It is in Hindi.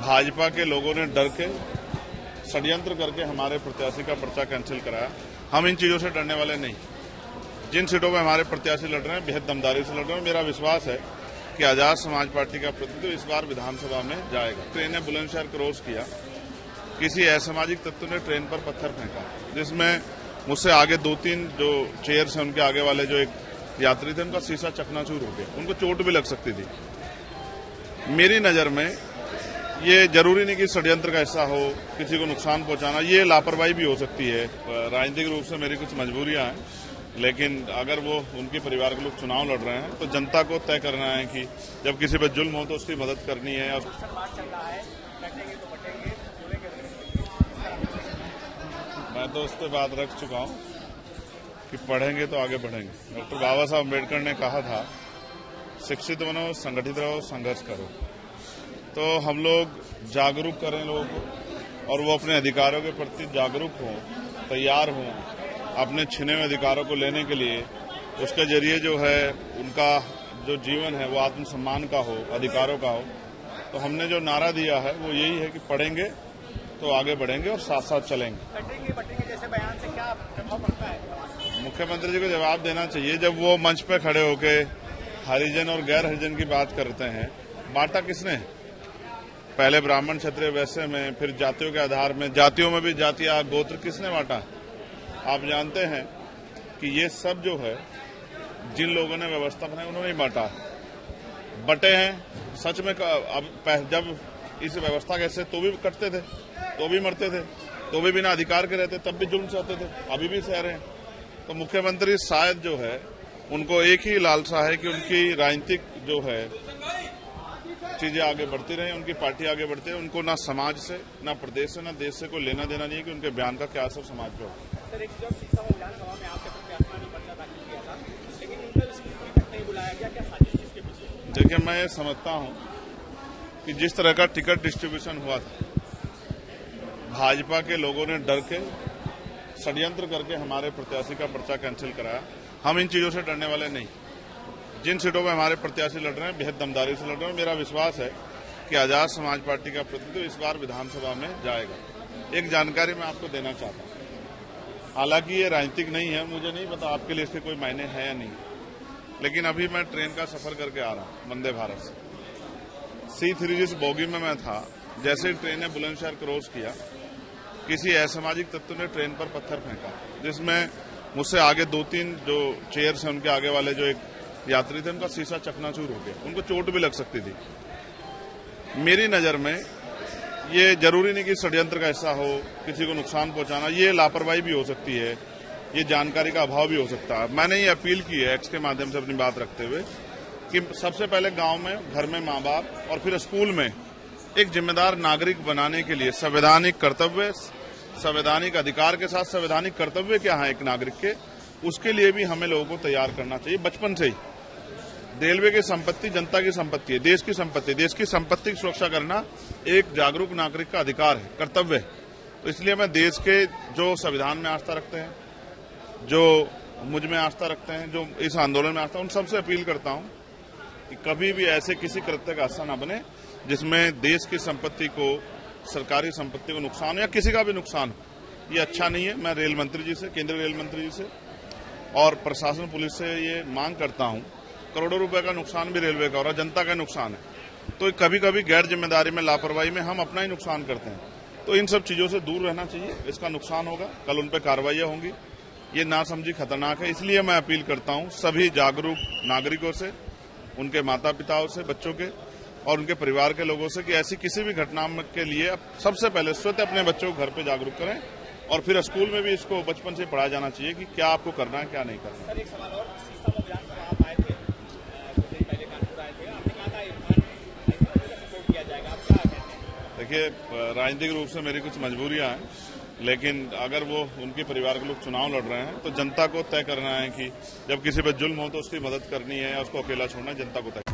भाजपा के लोगों ने डर के षड्यंत्र करके हमारे प्रत्याशी का पर्चा कैंसिल कराया। हम इन चीजों से डरने वाले नहीं। जिन सीटों में हमारे प्रत्याशी लड़ रहे हैं बेहद दमदारी से लड़ रहे हैं। मेरा विश्वास है कि आजाद समाज पार्टी का प्रतिनिधित्व इस बार विधानसभा में जाएगा। ट्रेन ने बुलंदशहर क्रॉस किया, किसी असामाजिक तत्व ने ट्रेन पर पत्थर फेंका, जिसमें मुझसे आगे 2-3 जो चेयर्स हैं उनके आगे वाले जो एक यात्री थे उनका शीशा चकनाचूर हो गया, उनको चोट भी लग सकती थी। मेरी नजर में ये जरूरी नहीं कि षड्यंत्र का हिस्सा हो, किसी को नुकसान पहुंचाना, ये लापरवाही भी हो सकती है। राजनीतिक रूप से मेरी कुछ मजबूरियां हैं, लेकिन अगर वो उनके परिवार के लोग चुनाव लड़ रहे हैं तो जनता को तय करना है कि जब किसी पर जुल्म हो तो उसकी मदद करनी है। और मैं तो उस पर बात रख चुका हूं कि पढ़ेंगे तो आगे बढ़ेंगे। डॉक्टर बाबा साहब अम्बेडकर ने कहा था, शिक्षित बनो, संगठित रहो, संघर्ष करो। तो हम लोग जागरूक करें लोगों को और वो अपने अधिकारों के प्रति जागरूक हों, तैयार हों अपने छिने हुए अधिकारों को लेने के लिए। उसके जरिए जो है उनका जो जीवन है वो आत्मसम्मान का हो, अधिकारों का हो। तो हमने जो नारा दिया है वो यही है कि पढ़ेंगे तो आगे बढ़ेंगे और साथ साथ चलेंगे। बटेंगे जैसे बयान से क्या प्रभाव पड़ता है? मुख्यमंत्री जी को जवाब देना चाहिए। जब वो मंच पर खड़े होके हरिजन और गैर हरिजन की बात करते हैं, बांटा किसने? पहले ब्राह्मण, क्षत्रिय, वैश्य में, फिर जातियों के आधार में, जातियों में भी जातियां, गोत्र किसने बांटा? आप जानते हैं कि ये सब जो है जिन लोगों ने व्यवस्था बनाई उन्होंने ही बांटा। बटे हैं सच में। अब जब इस व्यवस्था कैसे तो भी कटते थे, तो भी मरते थे, तो भी बिना अधिकार के रहते, तब भी जुल्म सहते थे, अभी भी सह रहे हैं। तो मुख्यमंत्री शायद जो है उनको एक ही लालसा है कि उनकी राजनीतिक जो है चीजें आगे बढ़ती रहे, उनकी पार्टी आगे बढ़ती है। उनको ना समाज से, ना प्रदेश से, ना देश से कोई लेना देना नहीं है कि उनके बयान का क्या असर समाज पर हो। सर, एक जब विधानसभा में आपके प्रत्याशी ने पर्चा दाखिल किया था, लेकिन उनको स्पीकर तक नहीं बुलाया गया, क्या साजिश इसके पीछे? देखिए, मैं ये समझता हूं कि जिस तरह का टिकट डिस्ट्रीब्यूशन हुआ था, भाजपा के लोगों ने डर के षड्यंत्र करके हमारे प्रत्याशी का पर्चा कैंसिल कराया। हम इन चीजों से डरने वाले नहीं। जिन सीटों में हमारे प्रत्याशी लड़ रहे हैं बेहद दमदारी से लड़ रहे हैं। मेरा विश्वास है कि आजाद समाज पार्टी का प्रतिनिधित्व इस बार विधानसभा में जाएगा। एक जानकारी मैं आपको देना चाहता हूं, हालांकि ये राजनीतिक नहीं है, मुझे नहीं पता आपके लिए इसके कोई मायने है या नहीं, लेकिन अभी मैं ट्रेन का सफर करके आ रहा हूं वंदे भारत से। C3 जिस बोगी में मैं था, जैसे ही ट्रेन ने बुलंदशहर क्रॉस किया, किसी असामाजिक तत्व ने ट्रेन पर पत्थर फेंका, जिसमें मुझसे आगे 2-3 जो चेयर्स हैं उनके आगे वाले जो एक यात्री थे उनका शीशा चकनाचूर हो गया, उनको चोट भी लग सकती थी। मेरी नजर में ये जरूरी नहीं कि षड्यंत्र का हिस्सा हो, किसी को नुकसान पहुंचाना, ये लापरवाही भी हो सकती है, ये जानकारी का अभाव भी हो सकता है। मैंने ये अपील की है एक्स के माध्यम से अपनी बात रखते हुए कि सबसे पहले गांव में, घर में माँ बाप और फिर स्कूल में एक जिम्मेदार नागरिक बनाने के लिए संवैधानिक कर्तव्य, संवैधानिक अधिकार के साथ संवैधानिक कर्तव्य क्या है एक नागरिक के, उसके लिए भी हमें लोगों को तैयार करना चाहिए बचपन से ही। रेलवे की संपत्ति जनता की संपत्ति है, देश की संपत्ति। देश की संपत्ति की सुरक्षा करना एक जागरूक नागरिक का अधिकार है, कर्तव्य है। तो इसलिए मैं देश के जो संविधान में आस्था रखते हैं, जो मुझ में आस्था रखते हैं, जो इस आंदोलन में आस्था, उन सबसे अपील करता हूं कि कभी भी ऐसे किसी कृत्य का हिस्सा न बने जिसमें देश की संपत्ति को, सरकारी संपत्ति को नुकसान हो या किसी का भी नुकसान हो। ये अच्छा नहीं है। मैं रेल मंत्री जी से, केंद्रीय रेल मंत्री जी से और प्रशासन, पुलिस से ये मांग करता हूं। करोड़ों रुपए का नुकसान भी रेलवे का हो रहा है, जनता का नुकसान है। तो कभी कभी गैर जिम्मेदारी में, लापरवाही में हम अपना ही नुकसान करते हैं। तो इन सब चीजों से दूर रहना चाहिए। इसका नुकसान होगा, कल उन पर कार्रवाइयां होंगी। ये नासमझी खतरनाक है। इसलिए मैं अपील करता हूं सभी जागरूक नागरिकों से, उनके माता पिताओं से, बच्चों के और उनके परिवार के लोगों से कि ऐसी किसी भी घटना के लिए सबसे पहले स्वतः अपने बच्चों को घर पे जागरूक करें और फिर स्कूल में भी इसको बचपन से पढ़ाया जाना चाहिए कि क्या आपको करना है, क्या नहीं करना। सर, एक सवाल और, आप आए थे, कुछ दिन पहले कानपुर आए थे, आपने कहा था सपोर्ट किया जाएगा, आप क्या कहते हैं? देखिए, राजनीतिक रूप से मेरी कुछ मजबूरियां हैं, लेकिन अगर वो उनके परिवार के लोग चुनाव लड़ रहे हैं तो जनता को तय करना है कि जब किसी पर जुल्म हो तो उसकी मदद करनी है या उसको अकेला छोड़ना है, जनता को तय।